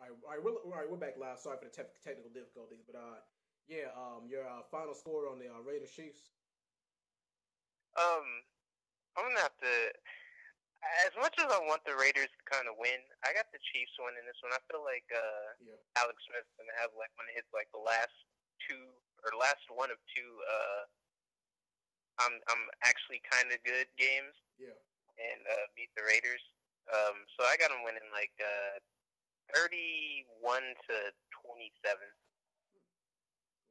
We're back live. Sorry for the technical difficulties, but yeah, your final score on the Raiders Chiefs. Um, I'm gonna have to. As much as I want the Raiders to kind of win, I got the Chiefs winning this one. I feel like Yeah, Alex Smith's gonna have like one of his like the last two or last one of two. I'm actually kind of good games yeah. and beat the Raiders. So I got them winning like 31-27.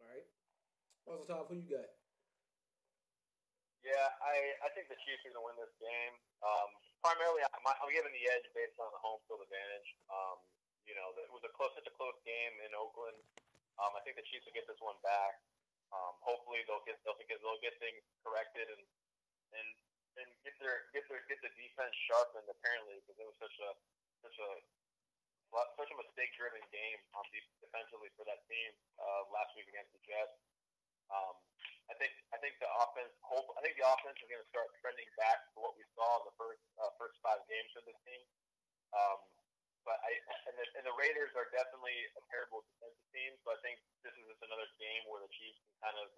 All right. Also, Top, who you got? Yeah, I think the Chiefs are going to win this game. Primarily, I'm giving the edge based on the home field advantage. It was such a close game in Oakland. I think the Chiefs will get this one back. Hopefully, they'll get things corrected and get the defense sharpened. Apparently, because it was such a mistake-driven game defensively for that team last week against the Jets. I think the offense. I think the offense is going to start trending back to what we saw in the first 5 games for this team. And the Raiders are definitely a terrible defensive team. So I think this is just another game where the Chiefs can kind of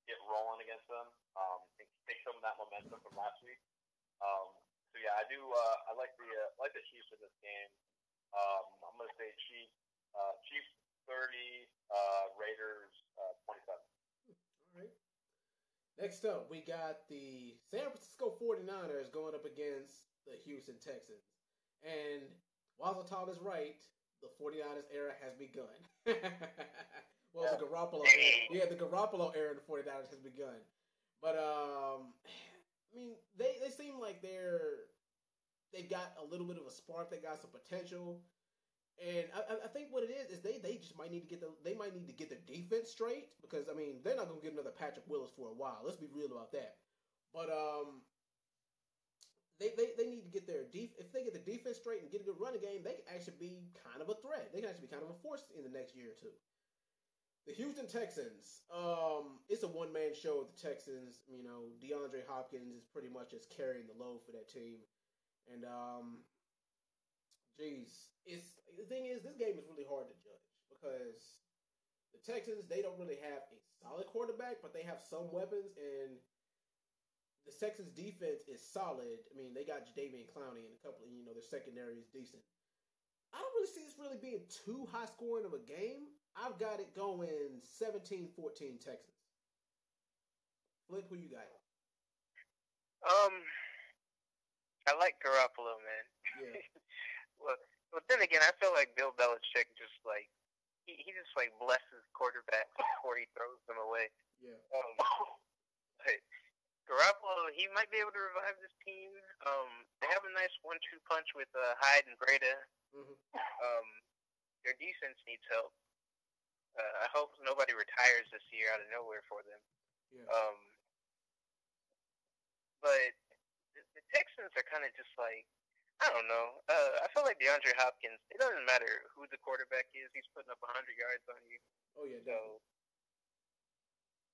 get rolling against them. And take some of that momentum from last week. So yeah, I do. I like the Chiefs in this game. I'm going to say Chiefs 30, Raiders 27. All right. Next up, we got the San Francisco 49ers going up against the Houston Texans. And while Tal is right, the 49ers era has begun. Well, the Garoppolo era. Yeah, the Garoppolo era of the 49ers has begun. But, I mean, they seem like they've got a little bit of a spark. They got some potential. And I think what it is they just might need to get their defense straight, because I mean they're not gonna get another Patrick Willis for a while. Let's be real about that. But they need to get if they get the defense straight and get a good running game, they can actually be kind of a threat. They can actually be kind of a force in the next year or two. The Houston Texans, it's a one-man show with the Texans. DeAndre Hopkins is pretty much just carrying the load for that team, and the thing is, this game is really hard to judge because the Texans, they don't really have a solid quarterback, but they have some weapons, and the Texans' defense is solid. I mean, they got Jadeveon Clowney and a couple of, their secondary is decent. I don't really see this really being too high scoring of a game. I've got it going 17-14 Texans. Flip, who you got? I like Garoppolo, man. Yeah. But then again, I feel like Bill Belichick just like he just like blesses quarterbacks before he throws them away. Yeah. But Garoppolo, he might be able to revive this team. They have a nice 1-2 punch with Hyde and Breda. Mm-hmm. Their defense needs help. I hope nobody retires this year out of nowhere for them. Yeah. But the Texans are kind of just like, I don't know. I feel like DeAndre Hopkins, it doesn't matter who the quarterback is, he's putting up 100 yards on you. Oh, yeah, definitely.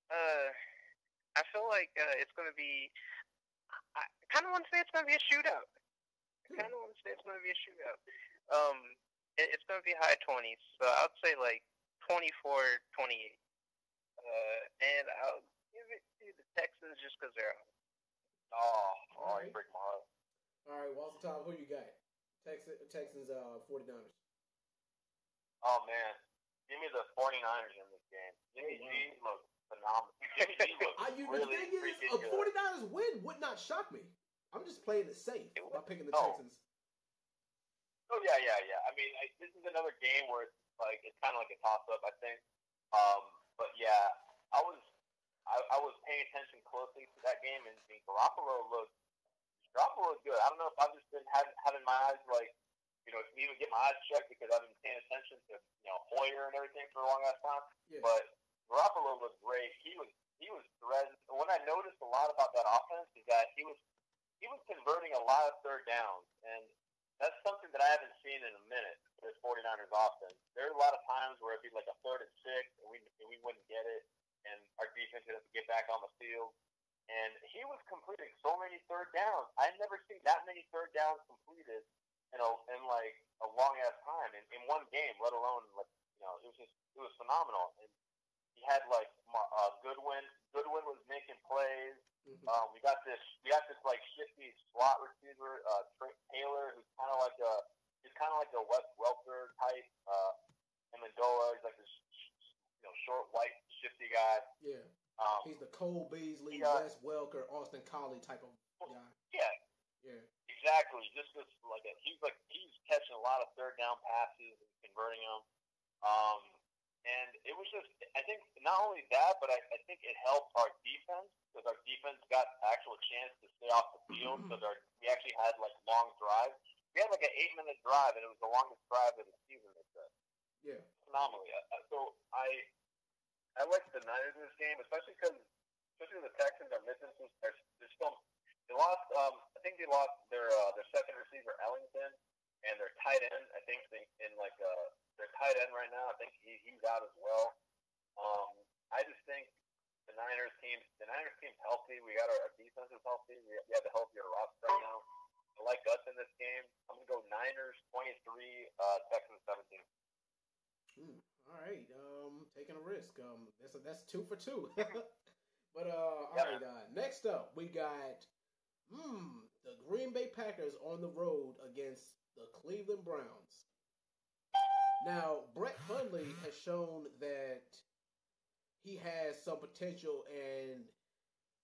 So, I feel like it's going to be, I kind of want to say it's going to be a shootout. It's going to be high 20s, so I'd say like 24-28. And I'll give it to the Texans just because they're out. You break my heart. All right, Walter Tom, who you got? Texans, 49ers. Oh, man. Give me the 49ers in this game. Jimmy G looks phenomenal. Jimmy G looks really the thing is, a 49ers win would not shock me. I'm just playing it safe by picking the Texans. Oh, yeah. I mean, this is another game where it's kind of like a toss-up, I think. But, yeah, I was paying attention closely to that game, and Garoppolo looked good. I don't know if I've just been having my eyes even get my eyes checked because I've been paying attention to Hoyer and everything for a long ass time. Yeah. But Garoppolo looked great. He was threading. What I noticed a lot about that offense is that he was converting a lot of third downs, and that's something that I haven't seen in a minute for this 49ers offense. There are a lot of times where it'd be like a 3rd and 6, and we wouldn't get it, and our defense would have to get back on the field. And he was completing so many third downs. I've never seen that many third downs completed in a long ass time in one game, let alone it was phenomenal. And he had Goodwin. Goodwin was making plays. Mm-hmm. We got this like shifty slot receiver, Taylor, who's kind of like a Wes Welker type. Amendola, he's like this short, white, shifty guy. Yeah. He's the Cole Beasley, Wes Welker, Austin Collie type of guy. Yeah. Yeah. Exactly. Just this he's catching a lot of third down passes and converting them. And it was just, I think, not only that, but I think it helped our defense because our defense got actual chance to stay off the field because we actually had long drives. We had an 8-minute drive, and it was the longest drive of the season. They said. Yeah. Phenomenally. So I like the Niners in this game, especially because the Texans are missing some. They lost. I think they lost their second receiver Ellington and their tight end. I think their tight end right now. I think he's out as well. I just think the Niners team's healthy. We got our defense is healthy. We have the healthier roster right now. I like us in this game. I'm gonna go Niners 23, Texans 17. All right, taking a risk. That's 2 for 2. But all right. Next up, we got the Green Bay Packers on the road against the Cleveland Browns. Now, Brett Hundley has shown that he has some potential, and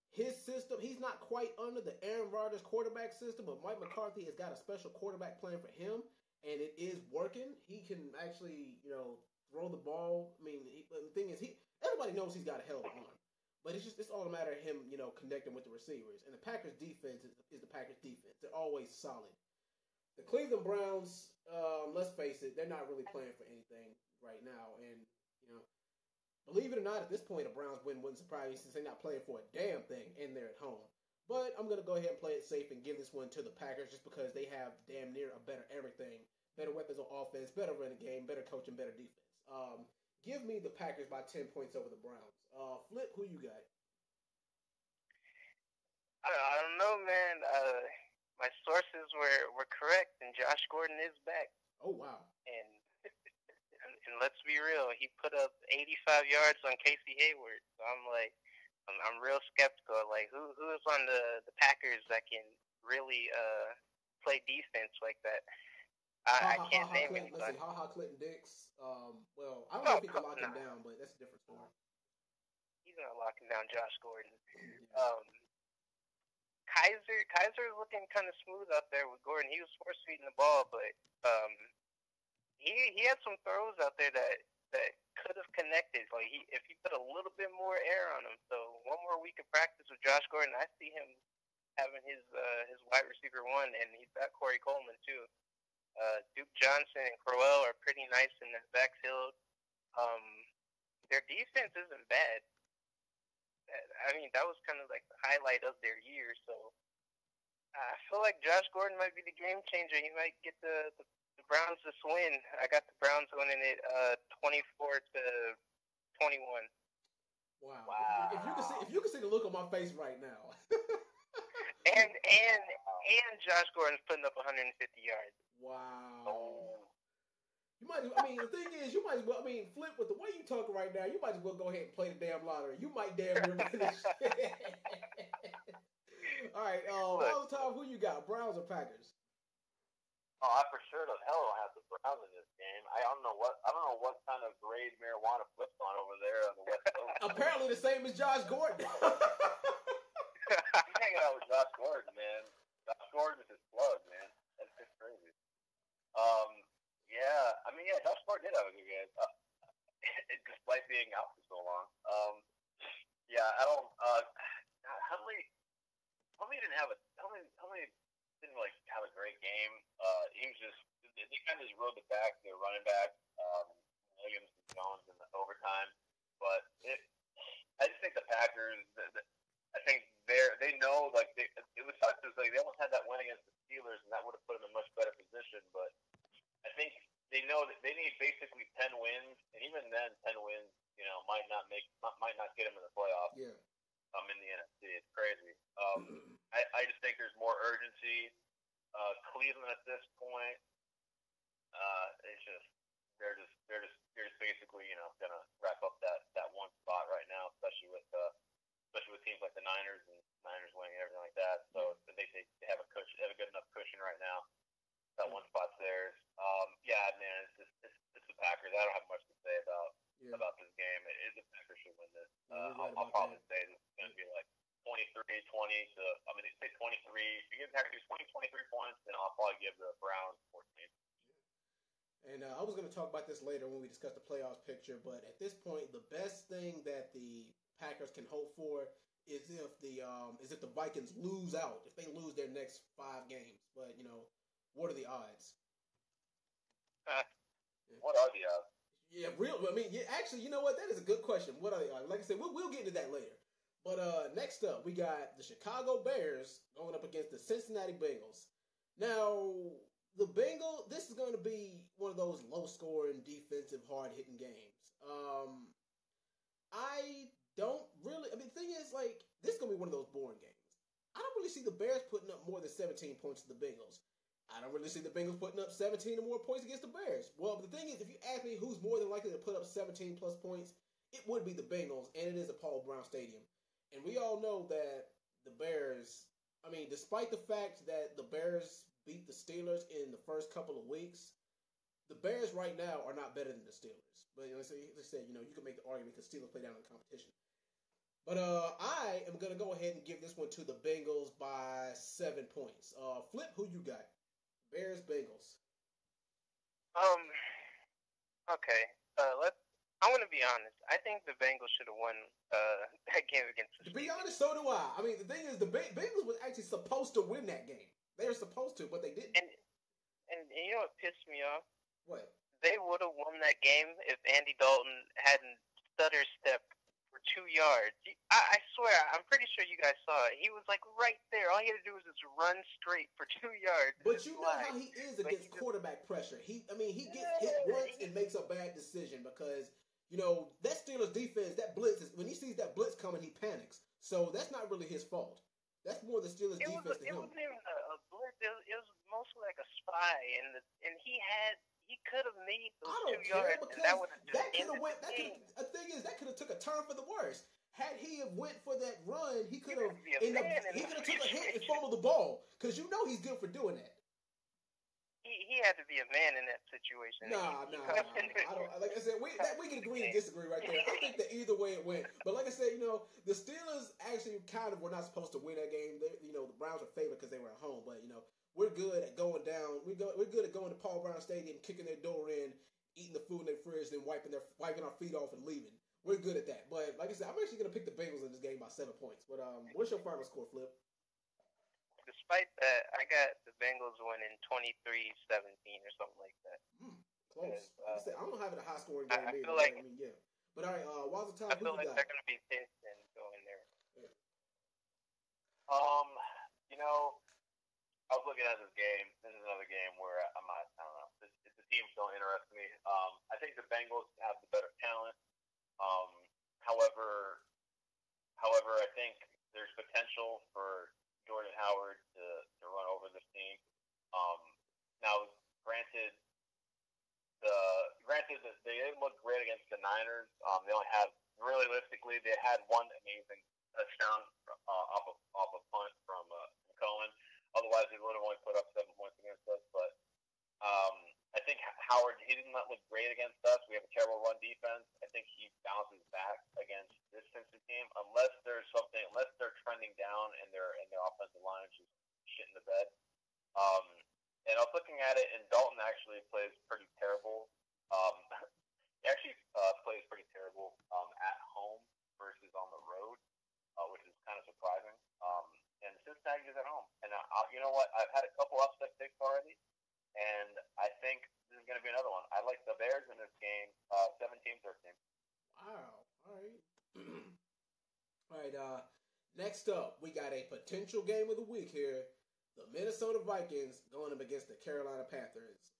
his system. He's not quite under the Aaron Rodgers quarterback system, but Mike McCarthy has got a special quarterback plan for him, and it is working. He can actually, throw the ball. I mean, the thing is, everybody knows he's got a hell of an arm, but it's all a matter of him, connecting with the receivers. And the Packers' defense is the Packers' defense. They're always solid. The Cleveland Browns, let's face it, they're not really playing for anything right now. And believe it or not, at this point, a Browns win wouldn't surprise me since they're not playing for a damn thing, and they're at home. But I'm gonna go ahead and play it safe and give this one to the Packers just because they have damn near a better everything, better weapons on offense, better running game, better coaching, better defense. Give me the Packers by 10 points over the Browns. Flip, who you got? I don't know, man. My sources were correct, and Josh Gordon is back. Oh, wow. And let's be real, he put up 85 yards on Casey Hayward. So I'm real skeptical. Like, who is on the Packers that can really play defense like that? I can't name anybody. Let's see, Clinton Dix. Well, I don't know if he can lock him down, but that's a different story. He's not locking down Josh Gordon. Kaiser is looking kind of smooth out there with Gordon. He was force feeding the ball, but he had some throws out there that could have connected. Like if he put a little bit more air on him. So one more week of practice with Josh Gordon, I see him having his wide receiver one, and he's got Corey Coleman too. Duke Johnson and Crowell are pretty nice in the backfield. Their defense isn't bad. I mean, that was kind of like the highlight of their year. So I feel like Josh Gordon might be the game changer. He might get the Browns this win. I got the Browns winning it 24-21. Wow. If you can see the look on my face right now. and Josh Gordon's putting up 150 yards. Wow. You might. I mean, the thing is, you might as well. I mean, Flip, with the way you talking right now, you might as well go ahead and play the damn lottery. You might damn near win this shit. All right. Tom, who you got? Browns or Packers? Oh, I for sure the hell don't have the Browns in this game. I don't know what kind of grade marijuana Flip's on over there on the West Coast. Apparently the same as Josh Gordon. He's hanging out with Josh Gordon, man. Josh Gordon is his plug, man. That's just crazy. Josh Gordon did have a good game, despite being out for so long. I don't. Huntley didn't have a great game. He was just they kind of just rode the back, their running back, Williams and Jones in the overtime. But I just think the Packers. I think they know it was such as they almost had that win against the Steelers, and that would have put them in a much better position. But I think they know that they need basically 10 wins, and even then, 10 wins, might not get them in the playoffs. Yeah. In the NFC, it's crazy. I just think there's more urgency. Cleveland at this point, It's just they're just basically gonna wrap up that one spot right now, especially with teams like the Niners and Niners winning and everything like that. So they have a cushion, they have a good enough cushion right now. That one spot's theirs. Yeah, man, it's the Packers. I don't have much to say about this game. The Packers should win this. I'll probably say this is going to be like 23-20 to. I mean, they say 23. If you give the Packers 23 points, then I'll probably give the Browns 14. And I was going to talk about this later when we discuss the playoffs picture, but at this point, the best thing that the Packers can hope for is if the Vikings lose out, if they lose their next 5 games. But what are the odds? What are the odds? Yeah, actually, you know what? That is a good question. What are the odds? Like I said, we'll get into that later. But next up, we got the Chicago Bears going up against the Cincinnati Bengals. Now, the Bengals, this is going to be one of those low-scoring, defensive, hard-hitting games. The thing is, this is going to be one of those boring games. I don't really see the Bears putting up more than 17 points to the Bengals. I don't really see the Bengals putting up 17 or more points against the Bears. Well, the thing is, if you ask me who's more than likely to put up 17-plus points, it would be the Bengals, and it is at Paul Brown Stadium. And we all know that the Bears, despite the fact that the Bears beat the Steelers in the first couple of weeks, the Bears right now are not better than the Steelers. But as I said, you can make the argument because Steelers play down in the competition. But I am going to go ahead and give this one to the Bengals by 7 points. Flip, who you got? Bears, Bengals. Okay. I'm going to be honest. I think the Bengals should have won that game against the Steelers. To be honest, so do I. The thing is, the Bengals was actually supposed to win that game. They were supposed to, but they didn't. And you know what pissed me off? What? They would have won that game if Andy Dalton hadn't stutter stepped for 2 yards. I swear, I'm pretty sure you guys saw it. He was right there. All he had to do was just run straight for 2 yards. But you know how he is against quarterback pressure. He gets hit once and makes a bad decision because that Steelers defense, that blitz when he sees that blitz coming, he panics. So that's not really his fault. That's more the Steelers defense to him. It wasn't even a blitz. It was mostly like a spy, and he could have made those 2 yards, and that would have went. The thing is, that could have took a turn for the worse. Had he have went for that run, he could have took a hit and fumbled the ball because he's good for doing that. He had to be a man in that situation. Nah. I don't. Like I said, we can agree and disagree right there. I think that either way it went. But like I said, the Steelers actually kind of were not supposed to win that game. The Browns were favored because they were at home. But we're good at going down. We're good at going to Paul Brown Stadium, kicking their door in, eating the food in their fridge, then wiping our feet off and leaving. We're good at that. But like I said, I'm actually going to pick the Bengals in this game by 7 points. But what's your final score, Flip? Despite that, I got the Bengals winning 23-17 or something like that. Close. Like I said, I don't have it a high scoring game. I feel like. Yeah. But all right, Wazzle Time, I feel who like you got? they're going to be pissed and go in there. Yeah. I was looking at this game. This is another game where I don't know. The teams don't interest me. I think the Bengals have the better talent. However, I think there's potential for Jordan Howard to run over this team. Now, granted that they didn't look great against the Niners. They only had, realistically, they had one amazing touchdown off a punt from Cohen. Otherwise, they would have only put up 7 points against us. But I think Howard, he did not look great against us. We have a terrible run defense. I think he bounces back against this Cincinnati team unless they're trending down and their offensive line is just shit in the bed. And I was looking at it, and Dalton actually plays pretty terrible. He actually plays pretty terrible at home versus on the road, which is kind of surprising. And Cincinnati is at home. And you know what? I've had a couple upset picks already, and I think this is going to be another one. I like the Bears in this game, 17-13. Wow. All right. All right. Next up, we got a potential game of the week here. The Minnesota Vikings going up against the Carolina Panthers.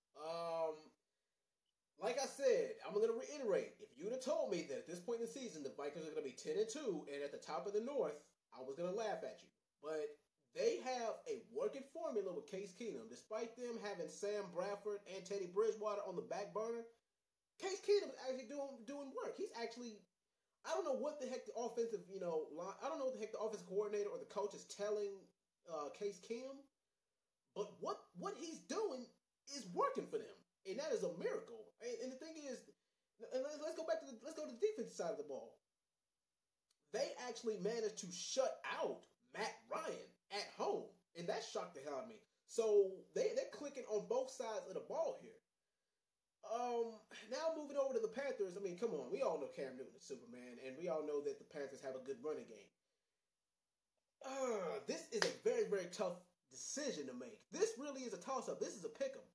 Like I said, I'm going to reiterate. If you'd have told me that at this point in the season, the Vikings are going to be 10-2 and at the top of the North, I was going to laugh at you. But they have a working formula with Case Keenum. Despite them having Sam Bradford and Teddy Bridgewater on the back burner, Case Keenum is actually doing work. He's actually, I don't know what the heck the offensive, I don't know what the heck the offensive coordinator or the coach is telling Case Keenum, but what he's doing is working for them, and that is a miracle. And the thing is, and let's go to the defensive side of the ball. They actually managed to shut out Matt Ryan at home, and that shocked the hell out of me. So they're clicking on both sides of the ball here. Now moving over to the Panthers. I mean, come on, we all know Cam Newton is Superman, and we all know that the Panthers have a good running game. This is a very, very tough decision to make. This really is a toss-up. This is a pick-em.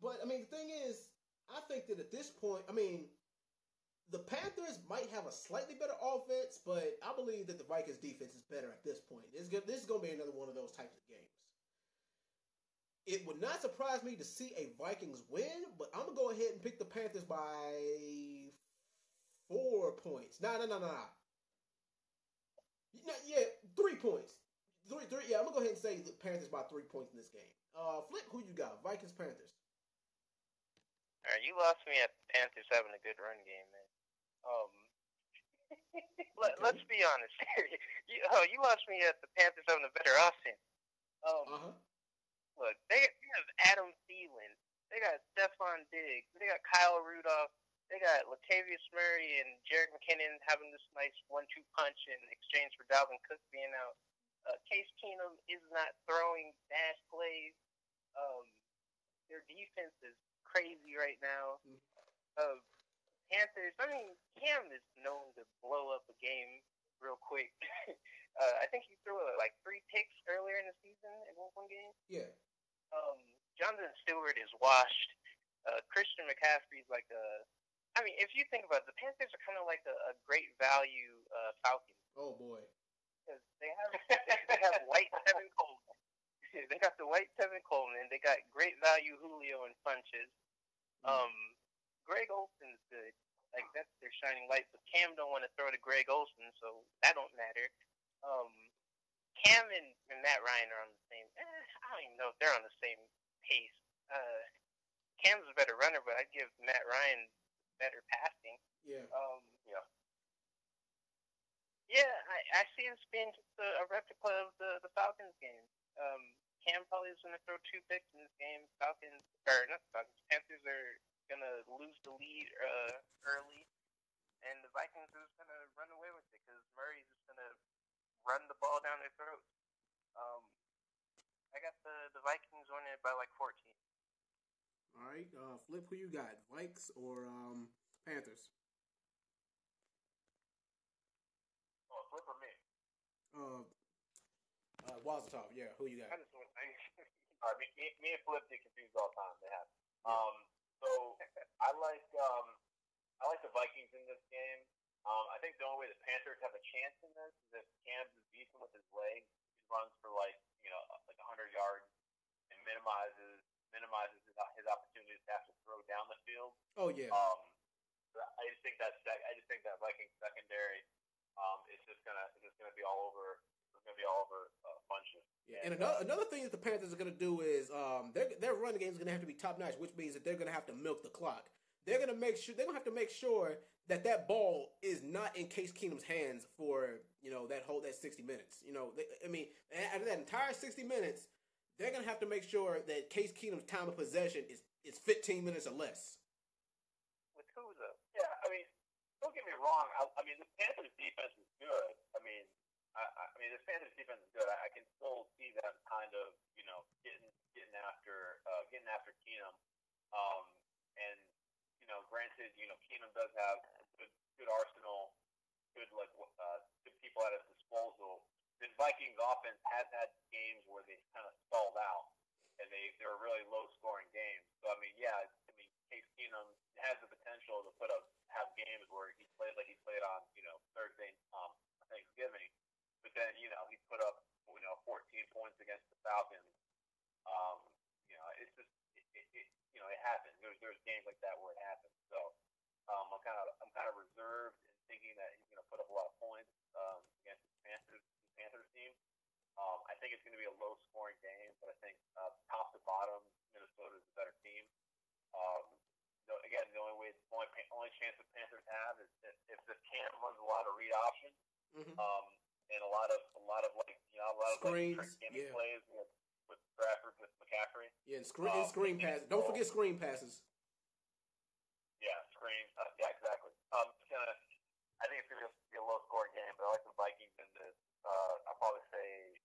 But, I mean, the thing is, I think that at this point, I mean, the Panthers might have a slightly better offense, but I believe that the Vikings defense is better at this point. This is going to be another one of those types of games. It would not surprise me to see a Vikings win, but I'm going to go ahead and pick the Panthers by 4 points. No. Yeah, 3 points. Three. Yeah, I'm going to go ahead and say the Panthers by 3 points in this game. Flip, who you got? Vikings, Panthers. All right, you lost me at the Panthers having a good run game, man. Let's be honest here. You lost me at the Panthers having a better offense. Look, they have Adam Thielen. They got Stephon Diggs. They got Kyle Rudolph. They got Latavius Murray and Jerick McKinnon having this nice 1-2 punch in exchange for Dalvin Cook being out. Case Keenum is not throwing dash plays. Their defense is crazy right now. Panthers, I mean, Cam is known to blow up a game real quick. I think he threw like 3 picks earlier in the season in one game. Yeah. Jonathan Stewart is washed. Christian McCaffrey's like I mean, if you think about it, the Panthers are kind of like a great value Falcons. Oh boy. Because they have White Tevin Coleman. They got the White Tevin Coleman. They got great value Julio and Funches. Greg Olson's good. Like, that's their shining light. But Cam don't want to throw to Greg Olson, so that don't matter. Cam and Matt Ryan are on the same. I don't even know if they're on the same pace. Cam's a better runner, but I'd give Matt Ryan better passing. Yeah. Yeah, I see this being just a replica of the Falcons game. Cam probably is going to throw 2 picks in this game. Panthers are going to lose the lead early, and the Vikings are just going to run away with it because Murray's just going to run the ball down their throats. I got the Vikings winning it by like 14. All right, Flip, who you got? Vikes or Panthers? Flip or me? Wazatov, yeah. Who you got? All right, me and Flip get confused all the time. They have. So I like the Vikings in this game. I think the only way the Panthers have a chance in this is if Cam's is decent with his legs. He runs for like 100 yards and minimizes his opportunities to have to throw down the field. Oh yeah. I just think that Vikings secondary is just gonna be all over. It's gonna be all over Funches. Yeah, and another thing that the Panthers are gonna do is their running game is gonna have to be top notch, which means that they're gonna have to milk the clock. They're gonna have to make sure that ball is not in Case Keenum's hands for that 60 minutes. Out of that entire 60 minutes, they're gonna have to make sure that Case Keenum's time of possession is 15 minutes or less. With who though? Yeah, I mean, don't get me wrong. I mean, the Panthers defense is good. I mean, the Panthers defense is good. I can still see them kind of, getting after Keenum. And granted, Keenum does have a good arsenal, good people at his disposal. The Vikings offense has had games where they kind of stalled out, and they were really low scoring games. So Case Keenum has the potential to have games where he played like he played on Thursday Thanksgiving, but then he put up 14 points against the Falcons. It's just it happens. There's games like that where it happens. So I'm kind of reserved in thinking that he's going to put up a lot of points against the Panthers team. only chance the Panthers have is if this camp runs a lot of read options, and a lot of like a lot of screens, like trick plays with Bradford with McCaffrey. Yeah, and screen passes. Don't forget screen passes. Yeah, screens. Yeah, exactly. I think it's gonna be a low scoring game, but I like the Vikings in this. I'll probably say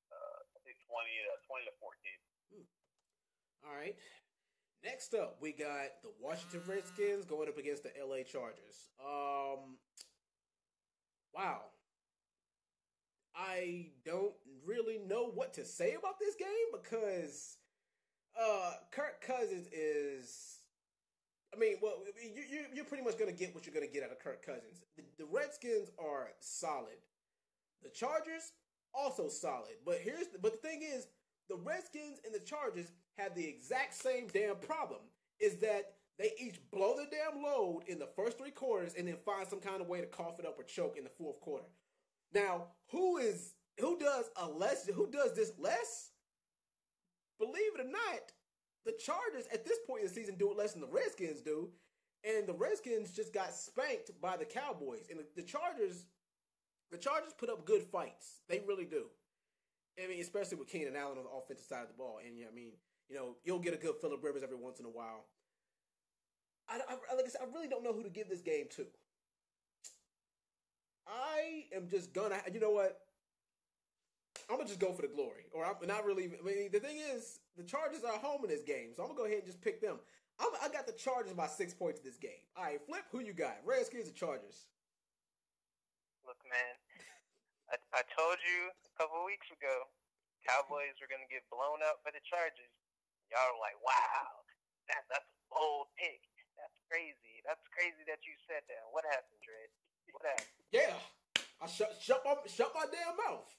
I think 20 to 14. All right. Next up, we got the Washington Redskins going up against the LA Chargers. Wow. I don't really know what to say about this game because Kirk Cousins is. I mean, well, you're pretty much going to get what you're going to get out of Kirk Cousins. The Redskins are solid. The Chargers also solid. But the thing is, the Redskins and the Chargers have the exact same damn problem. Is that they each blow the damn load in the first 3 quarters and then find some kind of way to cough it up or choke in the 4th quarter. Now, who does this less? Believe it or not, the Chargers at this point in the season do it less than the Redskins do, and the Redskins just got spanked by the Cowboys. And the Chargers put up good fights. They really do. I mean, especially with Keenan Allen on the offensive side of the ball. And I mean, you'll get a good Phillip Rivers every once in a while. Like I said, I really don't know who to give this game to. I am just gonna, you know what? I'm gonna just go for the glory, or I'm not really. I mean, the thing is, the Chargers are home in this game, so I'm gonna go ahead and just pick them. I got the Chargers by 6 points in this game. All right, Flip, who you got? Redskins or Chargers? Look, man, I told you a couple of weeks ago, Cowboys were gonna get blown out by the Chargers. Y'all were like, "Wow, that's a bold pick. That's crazy. That's crazy that you said that." What happened, Dredd? What happened? Yeah, I shut my damn mouth.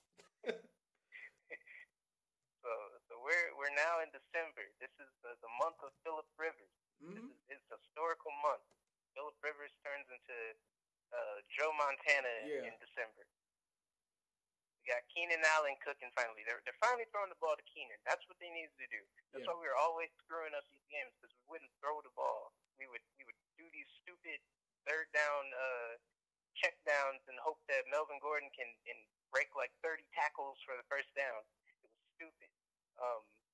So we're now in December. This is the month of Phillip Rivers. Mm-hmm. It's a historical month. Phillip Rivers turns into Joe Montana in December. We got Keenan Allen cooking finally. They're finally throwing the ball to Keenan. That's what they needed to do. That's why we were always screwing up these games, because we wouldn't throw the ball. We would do these stupid 3rd down check downs and hope that Melvin Gordon can break like 30 tackles for the 1st down. It was stupid.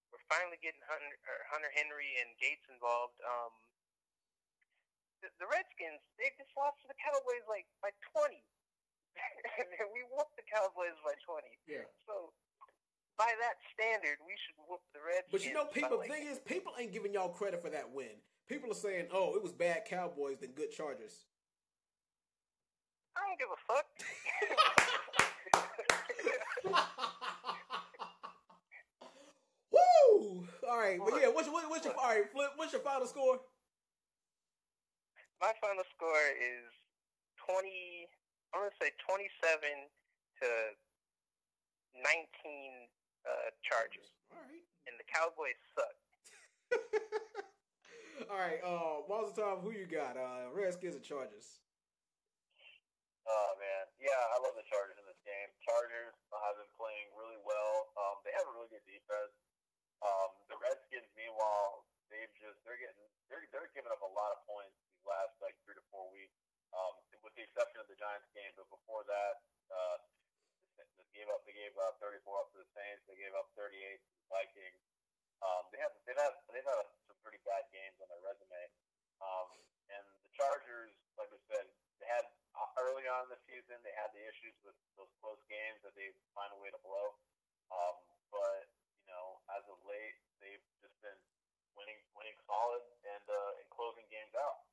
We're finally getting Hunter Henry and Gates involved. The Redskins, they just lost to the Cowboys like by 20. We whooped the Cowboys by 20. Yeah. So by that standard, we should whoop the Redskins. But people, the thing is, people ain't giving y'all credit for that win. People are saying, "Oh, it was bad Cowboys than good Chargers." I don't give a fuck. Woo! All right, but yeah, what's your all right, Flip? What's your final score? My final score is 20. I'm gonna say 27 to 19 Chargers. All right. And the Cowboys suck. All right, Walter Tom, who you got? Redskins or Chargers? Oh man, yeah, I love the Chargers in this game. Chargers have been playing really well. They have a really good defense. The Redskins, meanwhile, they're giving up a lot of points these last like 3 to 4 weeks. With the exception of the Giants game, but before that, they gave 34 up to the Saints. They gave up 38 to the Vikings. They've had some pretty bad games on their resume. And the Chargers, like we said, they had early on in the season, they had the issues with those close games that they find a way to blow. But as of late, they've just been winning solid and closing games out.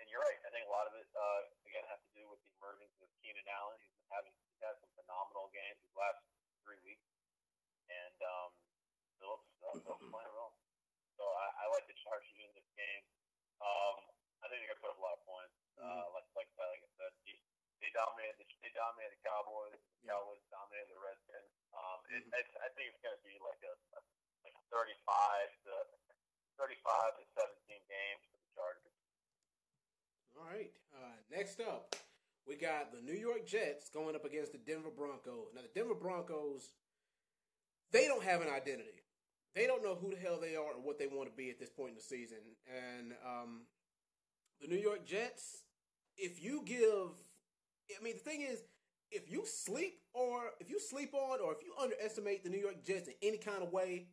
And you're right. I think a lot of it again has to do with the emergence of Keenan Allen. He's had some phenomenal games these last 3 weeks, and Phillips playing well. So I like the Chargers in this game. I think they're gonna put up a lot of points. Like I said, they dominated the Cowboys. The Cowboys dominated the Redskins. I think it's gonna be like a 35 to 17 games for the Chargers. All right. Next up, we got the New York Jets going up against the Denver Broncos. Now, the Denver Broncos, they don't have an identity. They don't know who the hell they are or what they want to be at this point in the season. And the New York Jets, if you give, I mean, the thing is, if you sleep on or if you underestimate the New York Jets in any kind of way,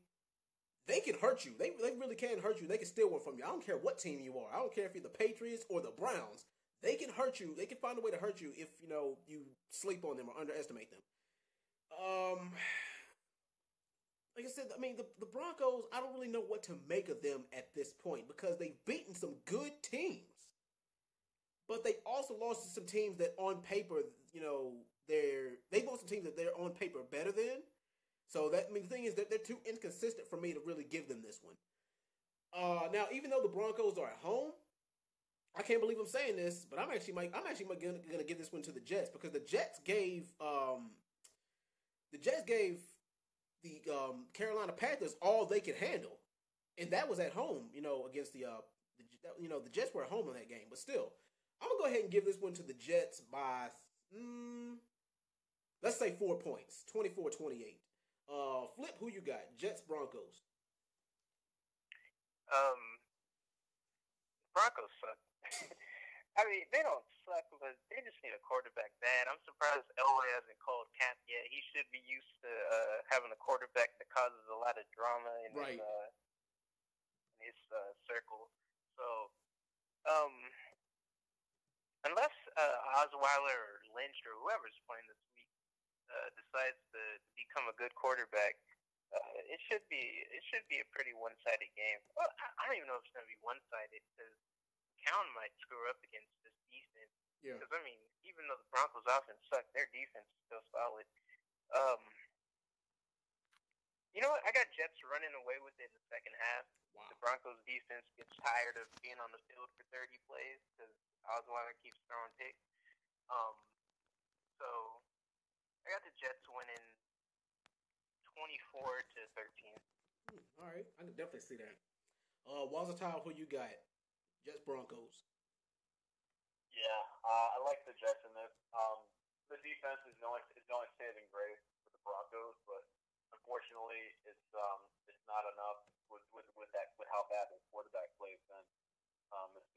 they can hurt you. They really can hurt you. They can steal one from you. I don't care what team you are. I don't care if you're the Patriots or the Browns. They can hurt you. They can find a way to hurt you if you sleep on them or underestimate them. Like I said, I mean the Broncos. I don't really know what to make of them at this point because they've beaten some good teams, but they also lost to some teams that on paper, they lost to teams that they're on paper better than. So the thing is that they're too inconsistent for me to really give them this one. Now, even though the Broncos are at home, I can't believe I'm saying this, but I'm actually gonna give this one to the Jets because the Jets gave the Carolina Panthers all they could handle, and that was at home. Against the Jets were at home in that game, but still, I'm gonna go ahead and give this one to the Jets by let's say 4 points, 24-28. Flip, who you got? Jets, Broncos. Broncos suck. I mean, they don't suck, but they just need a quarterback bad. I'm surprised Elway hasn't called Cap yet. He should be used to having a quarterback that causes a lot of drama in his circle. So, unless Osweiler or Lynch or whoever's playing this week decides to become a good quarterback, it should be a pretty one-sided game. Well, I don't even know if it's going to be one-sided because Cowan might screw up against this defense. Yeah. Because, I mean, even though the Broncos' offense sucked, their defense is still solid. You know what? I got Jets running away with it in the second half. Wow. The Broncos' defense gets tired of being on the field for 30 plays because Osweiler keeps throwing picks. So I got the Jets winning 24-13. All right. I can definitely see that. Wazatile, who you got? Jets, Broncos. Yeah, I like the Jets in this. The defense is the only saving grace for the Broncos, but unfortunately, it's not enough with how bad the quarterback plays. And it's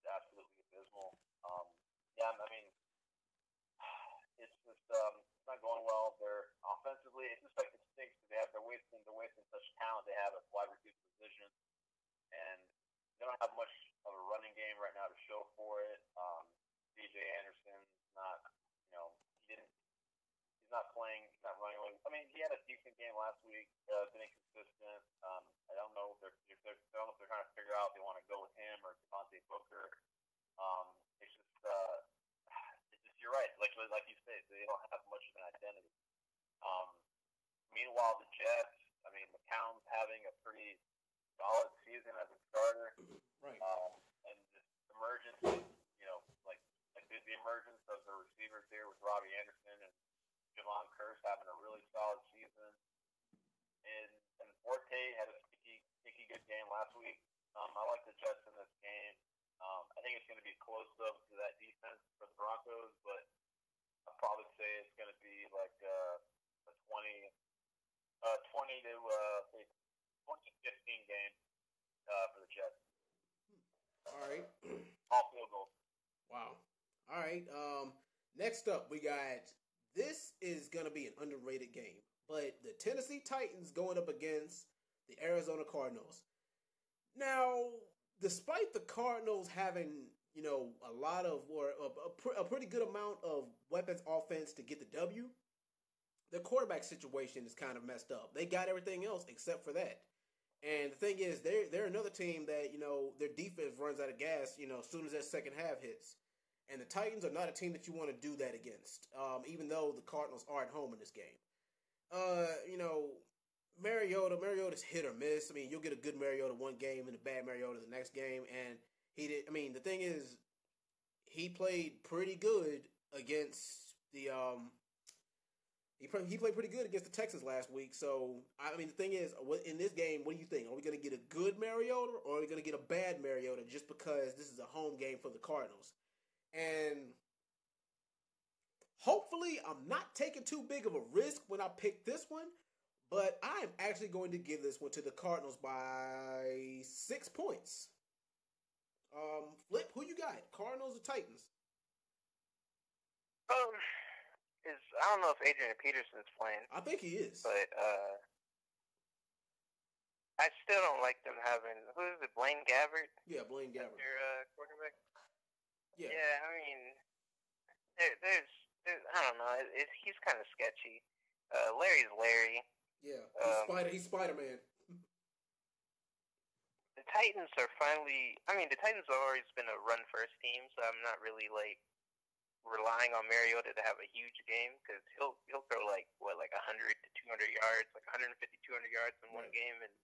absolutely abysmal. Yeah, I mean, it's not going well. They're offensively, it's just like it stinks. They're wasting such talent they have at wide receiver position, and they don't have much of a running game right now to show for it. DJ Anderson's not, he's not playing, he's not running. I mean, he had a decent game last week, been inconsistent. I don't know if they're trying to figure out if they want to go with him or Devontae Booker. It's just you're right. Like you said, they don't have much of an identity. Meanwhile, the Jets, I mean, McCown's having a pretty solid season as a starter. Right. And this emergence, the emergence of the receivers here with Robbie Anderson and Javon Curse having a really solid season. And Forte had a sneaky good game last week. I like the Jets in this game. I think it's going to be close up to that defense for the Broncos, but I'd probably say it's going to be like a 20 to 15 game for the Jets. All right. All field goals. Wow. All right. Next up, we got, this is going to be an underrated game, but the Tennessee Titans going up against the Arizona Cardinals. Now, despite the Cardinals having, a lot of, or a pretty good amount of weapons offense to get the W, their quarterback situation is kind of messed up. They got everything else except for that. And the thing is, they're another team that, their defense runs out of gas, as soon as that second half hits. And the Titans are not a team that you want to do that against, even though the Cardinals are at home in this game. Mariota's hit or miss. I mean, you'll get a good Mariota one game and a bad Mariota the next game. And the thing is, he played pretty good against the, He played pretty good against the Texans last week. So, the thing is, in this game, what do you think? Are we going to get a good Mariota or are we going to get a bad Mariota just because this is a home game for the Cardinals? And hopefully, I'm not taking too big of a risk when I pick this one, but I am actually going to give this one to the Cardinals by 6 points. Flip, got? Cardinals or Titans? I don't know if Adrian Peterson's playing. I think he is. But I still don't like them having, who is it, Blaine Gabbert? Yeah, Blaine Gabbert. Their quarterback? Yeah. Yeah, I mean, there's I don't know. He's kind of sketchy. Larry's Larry. Yeah, he's Spider-Man. The Titans are finally, the Titans have always been a run-first team, so I'm not really, relying on Mariota to have a huge game, because he'll throw, 100 to 200 yards, 150, 200 yards in one game, and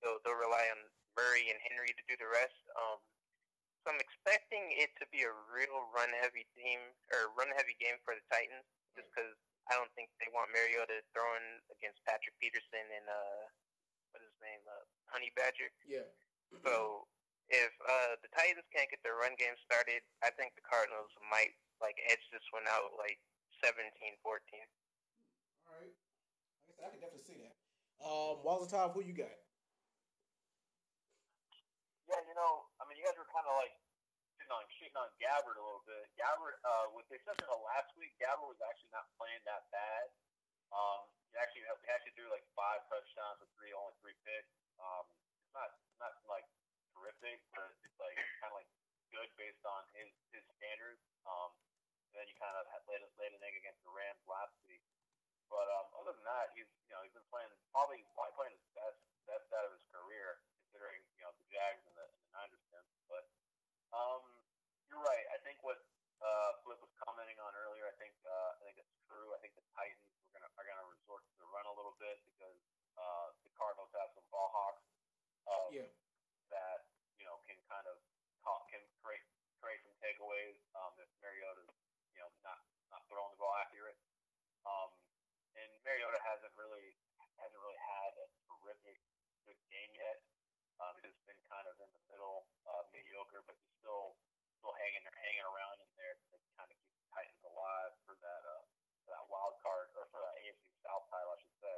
they'll rely on Murray and Henry to do the rest. So I'm expecting it to be a real run-heavy team, or run-heavy game for the Titans, just because I don't think they want Mariota throwing against Patrick Peterson and, what is his name, Honey Badger. Yeah. So if the Titans can't get their run game started, I think the Cardinals might, edge this one out, 17-14. All right. I guess I can definitely see that. Walzatov, who you got? Yeah, you guys were kind of shitting on Gabbert a little bit. Gabbert, with the exception of last week, Gabbert was actually not playing that bad. He actually threw 5 touchdowns with only 3 picks. It's not terrific, but it's kind of good based on his standards. And then you kind of laid an egg against the Rams last week. But other than that, he's been playing probably playing his best out of his career, considering the Jags and the Niners stint. But you're right. I think what Flip was commenting on earlier, I think it's true. I think the Titans are gonna resort to the run a little bit, because the Cardinals have some ball hawks that can kind of create some takeaways if Mariota's not throwing the ball accurate. And Mariota hasn't really had a terrific good game yet. It's been kind of in the middle, mediocre, but he's still hanging around in there to kind of keep the Titans alive for that wild card, or for that AFC South title, I should say.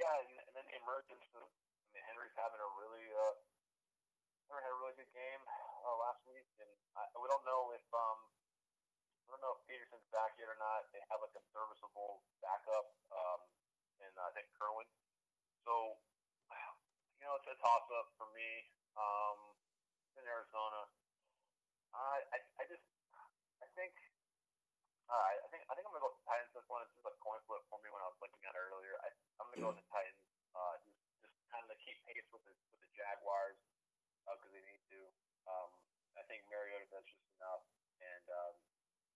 And then the emergence of Henry's having a really good game last week, and we don't know if Peterson's back yet or not. They have a serviceable backup, and I think Kerwin. So it's a toss up for me. In Arizona, I think I'm gonna go with the Titans this one. It's just a coin flip for me when I was looking at it earlier. I'm gonna go with the Titans. Just kind of keep pace with the Jaguars, because they need to. I think Mariota does just enough, and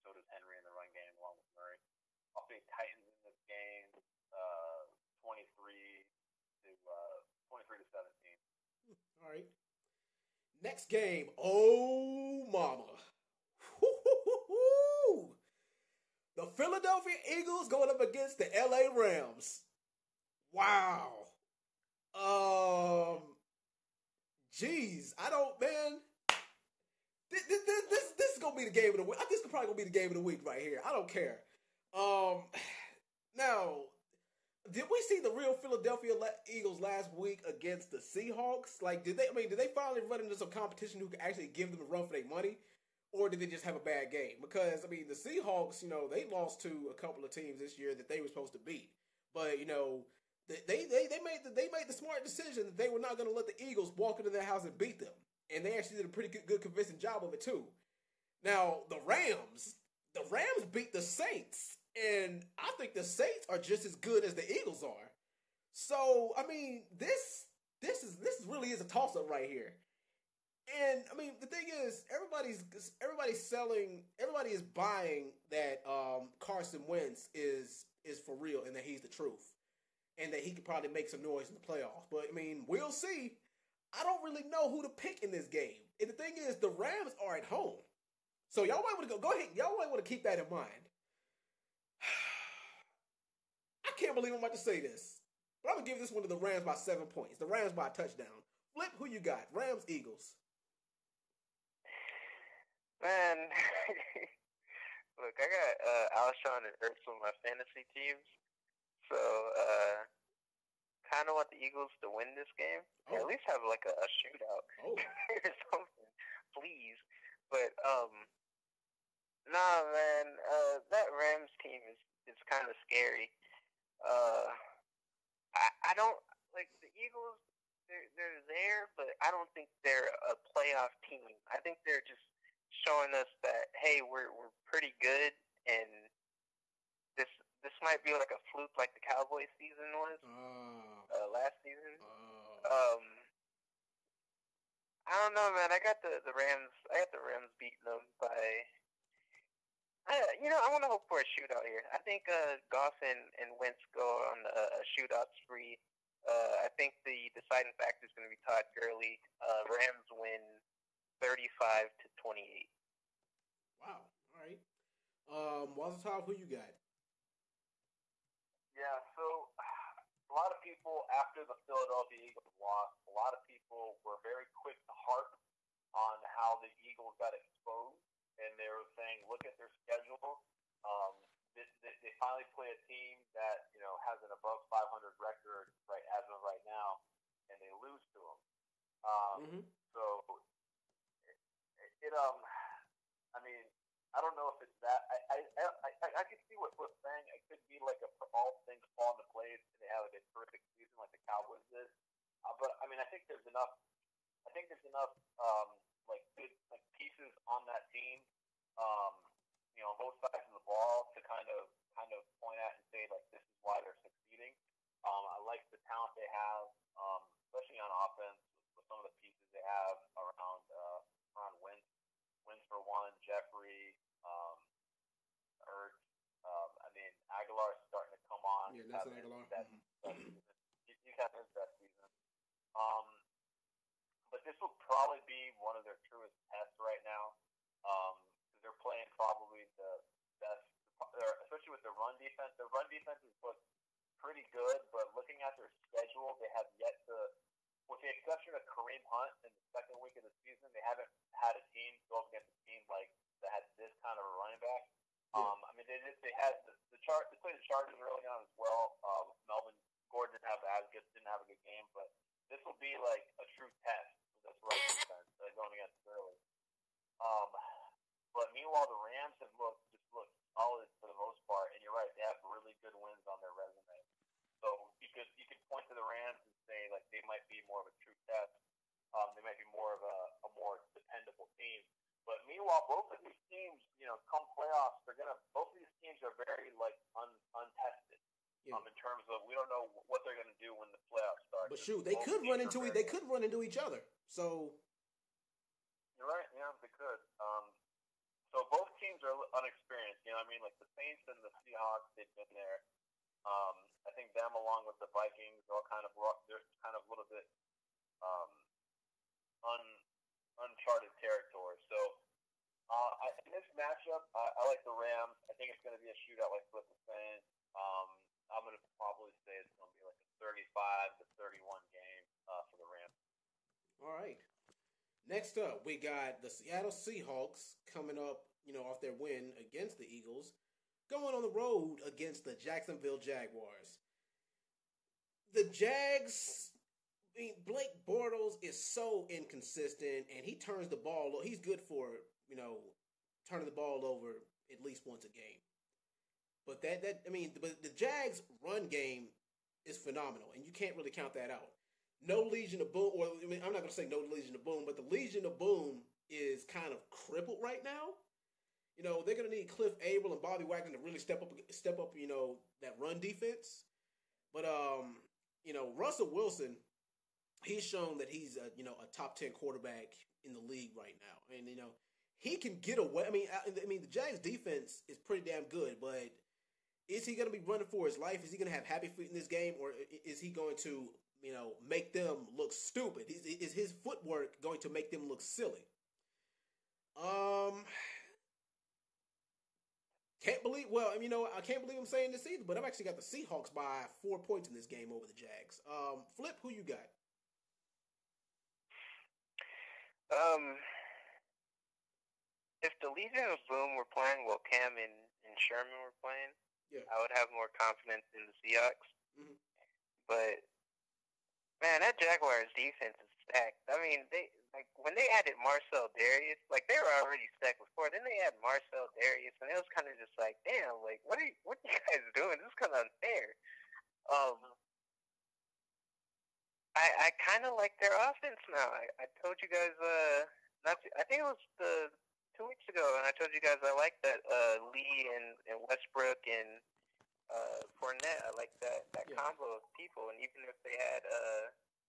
so does Henry in the run game along with Murray. I'll say Titans in this game, 23 to 17. All right. Next game. Oh, mama. Woo-hoo-hoo-hoo. The Philadelphia Eagles going up against the LA Rams. Wow. Jeez. Man. This is going to be the game of the week. This is probably going to be the game of the week right here. I don't care. Now, did we see the real Philadelphia Eagles last week against the Seahawks? Did they finally run into some competition who could actually give them a run for their money? Or did they just have a bad game? Because, the Seahawks, they lost to a couple of teams this year that they were supposed to beat. But, they made the smart decision that they were not going to let the Eagles walk into their house and beat them. And they actually did a pretty good convincing job of it, too. Now, the Rams beat the Saints. And I think the Saints are just as good as the Eagles are. So, this really is a toss-up right here. And, the thing is, everybody is buying that Carson Wentz is for real and that he's the truth. And that he could probably make some noise in the playoffs. But, we'll see. I don't really know who to pick in this game. And the thing is, the Rams are at home. So y'all might want to go ahead. Y'all might want to keep that in mind. I can't believe I'm about to say this. But I'm going to give this one to the Rams by 7 points. The Rams by a touchdown. Flip, who you got? Rams, Eagles. Man, look, I got Alshon and Ertz on my fantasy teams. So, kind of want the Eagles to win this game, or at least have like a shootout or something, please. But nah, man, that Rams team is kind of scary. I don't like the Eagles. They're there, but I don't think they're a playoff team. I think they're just showing us that hey, we're pretty good, and this might be like a fluke, like the Cowboys season was last season. I don't know, man. I got the Rams. I got the Rams beating them by. I want to hope for a shootout here. I think Goff and Wentz go on a shootout spree. I think the deciding factor is going to be Todd Gurley. Rams win 35-28. Wow. All right. Walter, who you got? Yeah, so a lot of people, after the Philadelphia Eagles lost, a lot of people were very quick to harp on how the Eagles got exposed, and they were saying, look at their schedule. They finally play a team that has an above 500 record right as of right now, and they lose to them. So I mean, I don't know if it's that. I could see what we're saying. It could be like all things fall into place, and they have like a terrific season like the Cowboys did. But I mean, I think there's enough. Like good pieces on that team. On both sides of the ball to kind of point at and say like this is why they're succeeding. I like the talent they have, especially on offense with some of the pieces they have around Wentz for one, Jeffrey, Ertz. I mean, Aguilar's starting to come on. Yeah, that's Aguilar. He's having his best season. But this will probably be one of their truest tests right now. They're playing probably the best, especially with the run defense. The run defense has looked pretty good, but looking at their schedule, they have yet to, with the exception of Kareem Hunt in the second week of the season, they haven't had a team go up against a team like that had this kind of a running back. I mean, they had the played the Chargers early on as well. Melvin Gordon didn't have a good game, but this will be like a true test for this run defense going against Gurley. But meanwhile, the Rams have looked solid for the most part, and you're right, they have really good wins on their resume. So you could point to the Rams and say like they might be more of a true test. They might be more of a more dependable team. But meanwhile, both of these teams, come playoffs, both of these teams are very like untested. In terms of we don't know what they're gonna do when the playoffs start. But shoot, they could run into each other. So you're right. Yeah, they could. So both teams are unexperienced. You know what I mean? Like the Saints and the Seahawks, they've been there. I think them along with the Vikings are they're kind of a little bit uncharted territory. So in this matchup, I like the Rams. I think it's going to be a shootout like Flip was saying. I'm going to probably say it's going to be like a 35-31 game for the Rams. All right. Next up, we got the Seattle Seahawks coming up, off their win against the Eagles, going on the road against the Jacksonville Jaguars. The Jags, Blake Bortles is so inconsistent, and he turns the ball. He's good for, turning the ball over at least once a game. But but the Jags' run game is phenomenal, and you can't really count that out. No Legion of Boom, I'm not going to say no Legion of Boom, but the Legion of Boom is kind of crippled right now. They're going to need Cliff Abel and Bobby Wagner to really step up, that run defense. But, Russell Wilson, he's shown that he's, a top 10 quarterback in the league right now. And, he can get away. I mean, the Jags defense is pretty damn good, but is he going to be running for his life? Is he going to have happy feet in this game, or is he going to make them look stupid? Is his footwork going to make them look silly? Can't believe. Well, I can't believe I'm saying this either, but I've actually got the Seahawks by 4 points in this game over the Jags. Flip, who you got? If the Legion of Boom were playing while Cam and Sherman were playing, I would have more confidence in the Seahawks. Mm-hmm. But Man, that Jaguars defense is stacked. I mean, they like when they added Marcel Darius, like they were already stacked before. Then they had Marcel Darius, and it was kind of just like, damn, like what are you guys doing? This is kind of unfair. Um, I kind of like their offense now. I told you guys, I think it was the 2 weeks ago, and I told you guys I like that Lee and Westbrook and Fournette. I like that combo of people, and even if they had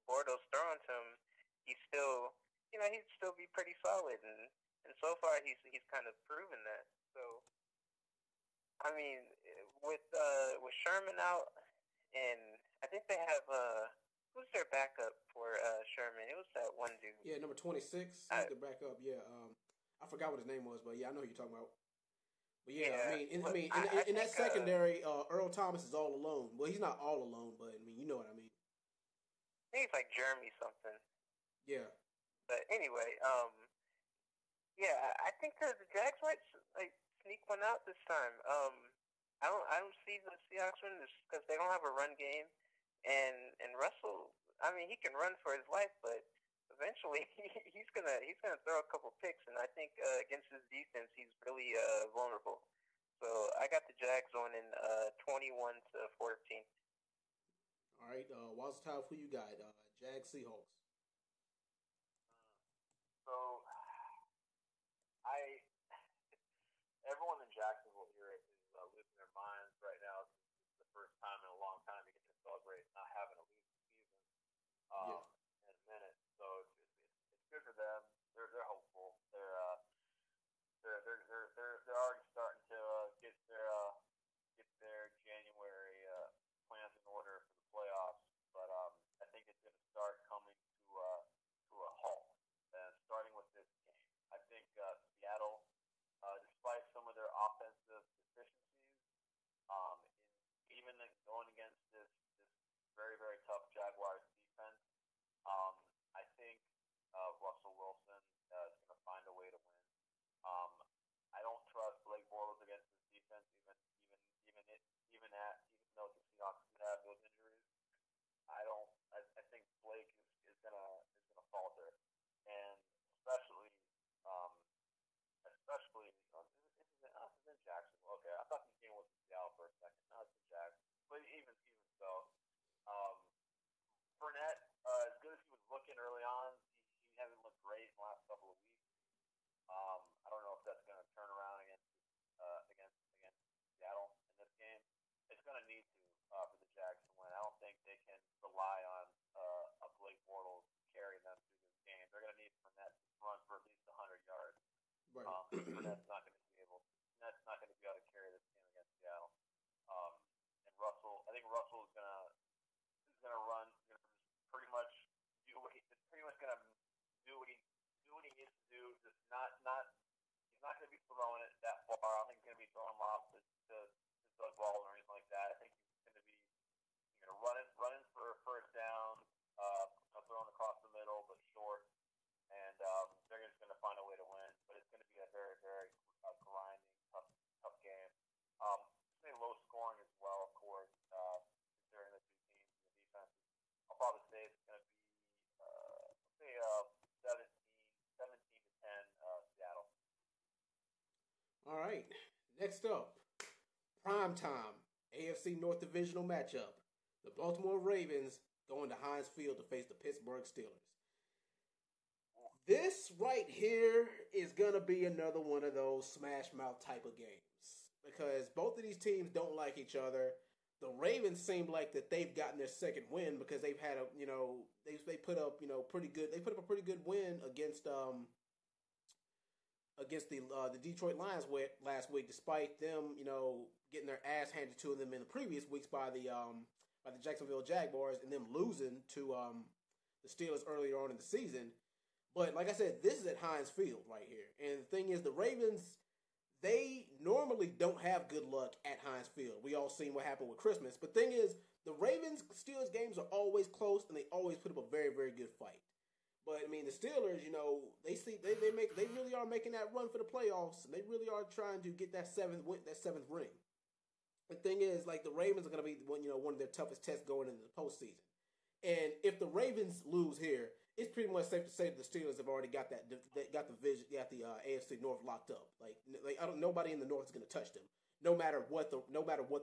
Bortles throwing to him, he's still, he'd still be pretty solid, and so far he's kind of proven that. So, I mean, with Sherman out, and I think they have who's their backup for Sherman? It was that one dude. Yeah, number 26. He's the backup. Yeah, I forgot what his name was, but yeah, I know who you're talking about. But yeah, in that secondary, Earl Thomas is all alone. Well, he's not all alone, but I mean, you know what I mean. I think it's like Jeremy something. Yeah. But anyway, yeah, I think the Jags might like sneak one out this time. I don't see the Seahawks win this because they don't have a run game. And Russell, I mean, he can run for his life, but eventually he's gonna throw a couple picks, and I think against his defense, he's really vulnerable. So I got the Jags on in 21-14. All right, Wazatov, who you got? Jags, Seahawks. So everyone in Jacksonville here is losing their minds right now. It's the first time in a long time you get to celebrate not having a losing season in a minute. So it's good for them. They're hopeful. They're already starting to get their January plans in order for the playoffs. But I think it's going to start coming to a halt, and starting with this game. I think Seattle, despite some of their offensive deficiencies, even going against this very, very tough Jaguars defense, I think Russell Wilson is going to find a way to win. I don't trust Blake Bortles against this defense, even though the Seahawks do have those injuries. I think Blake is gonna falter, and especially this is in Jacksonville. Okay, I thought this game was in Seattle for a second. No, it's in Jacksonville. But even so, Fournette, as good as he was looking early on, he hasn't looked great in the last couple of weeks. I don't know if that's going to turn around against Seattle in this game. It's going to need to for the Jags to win. I don't think they can rely on a Blake Bortles to carry them through this game. They're going to need Fournette to run for at least 100 yards. Right. Fournette's not going to be able to carry this game against Seattle. And Russell, I think Russell is going to run. He's going to pretty much do what he needs to do. Just not. He's not going to be throwing it that far. I don't think he's going to be throwing lobs to Doug Ball or anything like that. I think he's going to be running for a first down, throwing across the middle but short, and they're just going to find a way to win. But it's going to be a very, very grinding, tough game. It's going to be low scoring as well, of course, considering the two teams and the defenses. I'll probably say it's going to be 17-10 Seattle. All right. Next up, primetime AFC North Divisional matchup. The Baltimore Ravens going to Heinz Field to face the Pittsburgh Steelers. This right here is going to be another one of those smash mouth type of games because both of these teams don't like each other. The Ravens seem like that they've gotten their second win because they've had they put up a pretty good win against the Detroit Lions last week, despite them getting their ass handed to them in the previous weeks by the Jacksonville Jaguars and them losing to the Steelers earlier on in the season. But like I said, this is at Heinz Field right here, and the thing is, the Ravens, they normally don't have good luck at Heinz Field. We all seen what happened with Christmas. But thing is, the Ravens-Steelers games are always close, and they always put up a very, very good fight. But I mean, the Steelers, they really are making that run for the playoffs, and they really are trying to get that seventh ring. The thing is, like, the Ravens are going to be one of their toughest tests going into the postseason. And if the Ravens lose here, it's pretty much safe to say that the Steelers have already got that got the AFC North locked up. Like nobody in the North is going to touch them, no matter what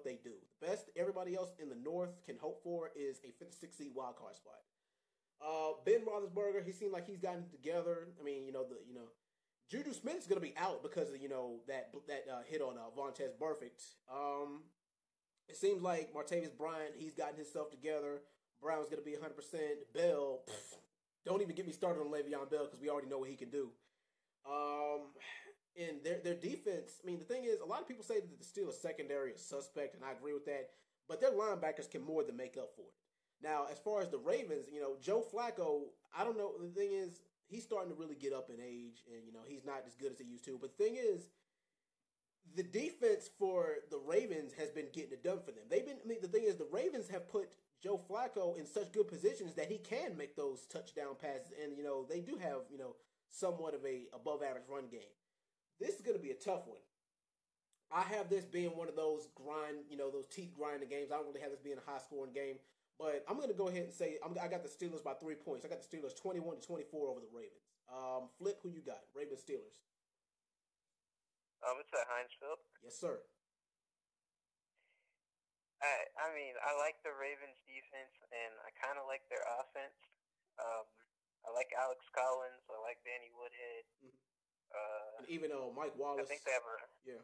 they do. The best everybody else in the North can hope for is a 56 seed wild card spot. Ben Roethlisberger, he seemed like he's gotten it together. I mean, Juju Smith's going to be out because of that hit on Vontaze Burfict. It seems like Martavis Bryant, he's gotten himself together. Brown's going to be 100%. Bell, don't even get me started on Le'Veon Bell because we already know what he can do. And their defense, I mean, the thing is, a lot of people say that the Steelers secondary is suspect, and I agree with that. But their linebackers can more than make up for it. Now, as far as the Ravens, Joe Flacco, I don't know. The thing is, he's starting to really get up in age, and, he's not as good as he used to. But the thing is, the defense for the Ravens has been getting it done for them. The thing is, the Ravens have put Joe Flacco in such good positions that he can make those touchdown passes, and they do have somewhat of a above average run game. This is going to be a tough one. I have this being one of those those teeth grinding games. I don't really have this being a high scoring game, but I'm going to go ahead and say I got the Steelers by 3 points. I got the Steelers 21-24 over the Ravens. Flip, who you got? Ravens Steelers. It's at Heinz Field. Yes, sir. I mean, I like the Ravens defense, and I kind of like their offense. I like Alex Collins. I like Danny Woodhead. Mm-hmm. And even Mike Wallace. I think they have Yeah,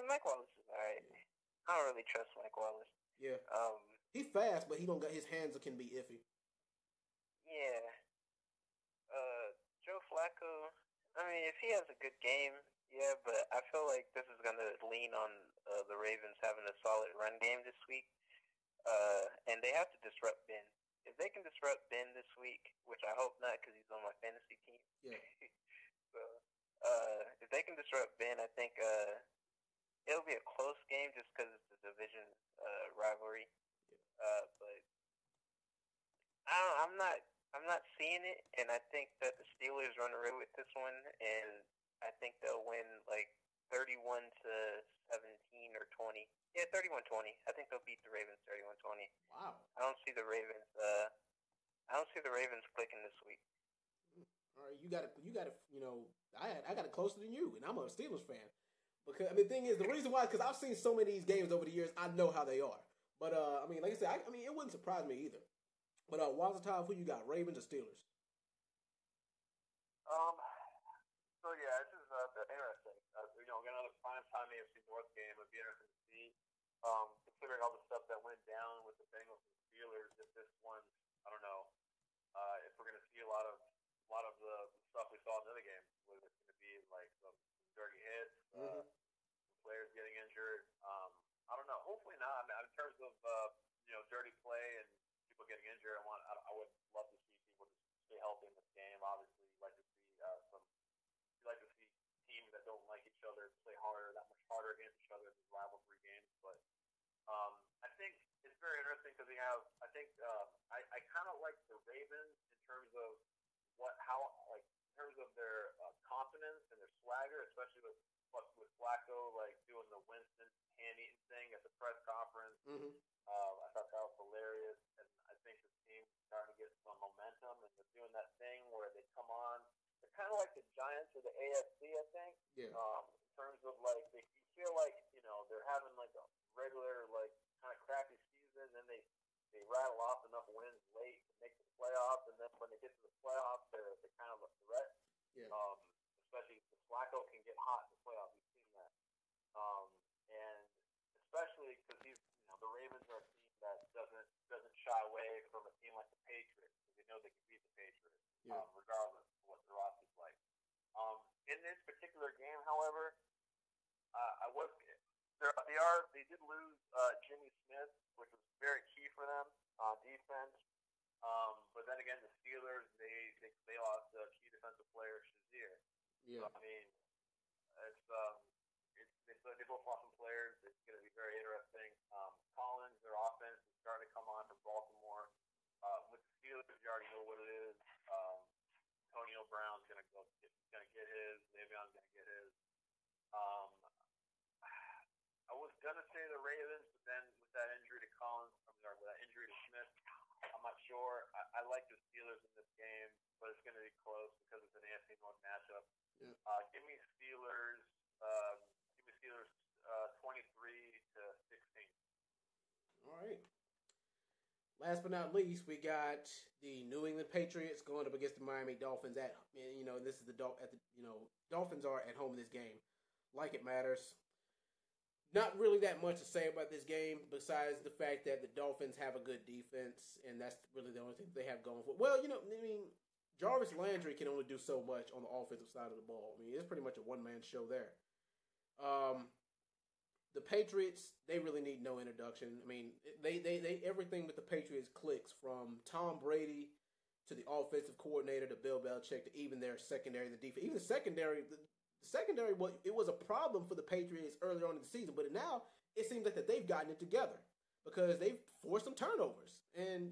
Mike Wallace is all right. Yeah. I don't really trust Mike Wallace. Yeah. He's fast, but he don't got his hands can be iffy. Yeah. Joe Flacco, I mean, if he has a good game, yeah, but I feel like this is going to lean on the Ravens having a solid run game this week. And they have to disrupt Ben. If they can disrupt Ben this week, which I hope not because he's on my fantasy team. Yeah. So, if they can disrupt Ben, I think it'll be a close game just because it's a division rivalry. Yeah. But I'm not seeing it, and I think that the Steelers run away with this one, and I think they'll win like 31-17 or 20. Yeah, 31-20. I think they'll beat the Ravens 31-20. Wow. I don't see the Ravens. I don't see the Ravens clicking this week. All right, you got it. I got it closer than you, and I'm a Steelers fan. Because the thing is, the reason why is because I've seen so many of these games over the years. I know how they are. But like I said, it wouldn't surprise me either. But Wazatov, who you got? Ravens or Steelers? So yeah, this is interesting. Get another prime-time AFC North game. It'd be interesting to see. Considering all the stuff that went down with the Bengals and Steelers, if this one, I don't know, if we're going to see a lot of the stuff we saw in the other games, whether it's going to be like some dirty hits, some players getting injured. I don't know. Hopefully not. I mean, in terms of dirty play and people getting injured, I would love to see people just stay healthy in this game. Obviously, you like to see teams that don't like each other play that much harder against each other in these rivalry games. But I think it's very interesting because I kind of like the Ravens in terms of in terms of their confidence and their swagger, especially with Flacco doing the Winston hand-eating thing at the press conference. Mm-hmm. I thought that was hilarious, and I think the team's starting to get some momentum, and they're doing that thing where they come on. They're kind of like the Giants or the AFC, I think. Yeah. In terms of you feel like they're having a regular kind of crappy season, and they rattle off enough wins late to make the playoffs, and then when they get to the playoffs, they're kind of a threat. Yeah. Especially if Flacco can get hot in the playoffs. We've seen that. And especially because the Ravens are a team that doesn't shy away from a team like the Patriots because they know they can beat the Patriots, regardless of what the roster's like. In this particular game, however, they did lose Jimmy Smith, which was very key for them on defense. But then again, the Steelers they lost a key defensive player, Shazier. Yeah. So, I mean, they both lost some players. It's going to be very interesting. Collins, their offense is starting to come on from Baltimore. With the Steelers, you already know what it is. Antonio Brown's going to get his. Le'Veon's going to get his. I was going to say the Ravens, but then with that injury to with that injury to Smith, I'm not game, but it's going to be close because it's an AFC North matchup. Yeah. Give me Steelers. 23-16. All right. Last but not least, we got the New England Patriots going up against the Miami Dolphins. This is Dolphins are at home in this game. Like it matters. Not really that much to say about this game besides the fact that the Dolphins have a good defense, and that's really the only thing they have going for. Well, Jarvis Landry can only do so much on the offensive side of the ball. I mean, it's pretty much a one-man show there. The Patriots, they really need no introduction. I mean, they everything with the Patriots clicks from Tom Brady to the offensive coordinator to Bill Belichick to even their secondary, the defense. Even the secondary, it was a problem for the Patriots earlier on in the season, but now it seems like that they've gotten it together because they've forced some turnovers, and